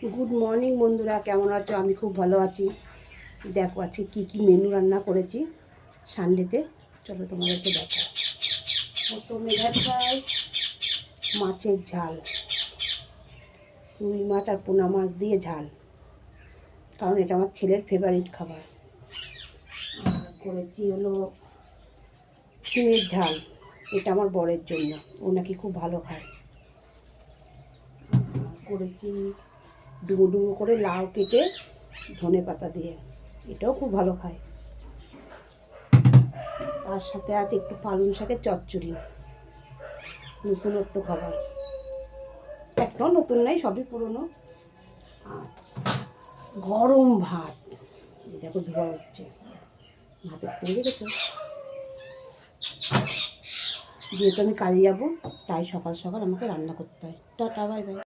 Good morning বন্ধুরা, কেমন আছো? আমি খুব ভালো আছি। দেখো আজকে কী কী মেনু রান্না করেছি সানডেতে, চলো তোমাদেরকে দেখো। প্রথমে দেখাই মাছের ঝাল, রুই মাছ আর পোনা মাছ দিয়ে ঝাল, কারণ এটা আমার ছেলের ফেভারিট খাবার। আর করেছি হলো শিমের ঝাল, এটা আমার বরের জন্য, ও নাকি খুব ভালো খায়। করেছি ডুমো ডুমো করে লাউ কেটে ধনে পাতা দিয়ে, এটাও খুব ভালো খায়। তার সাথে আছে একটু পালং শাকের চচ্চড়ি, নতুনত্ব খাবার, একটাও নতুন নাই, সবই পুরনো। আর গরম ভাত, দেখো ধোয়া হচ্ছে, ভাতের তেল দেখেছো। যেহেতু আমি কাজে যাবো, তাই সকাল সকাল আমাকে রান্না করতে হয়। Tata, bye bye.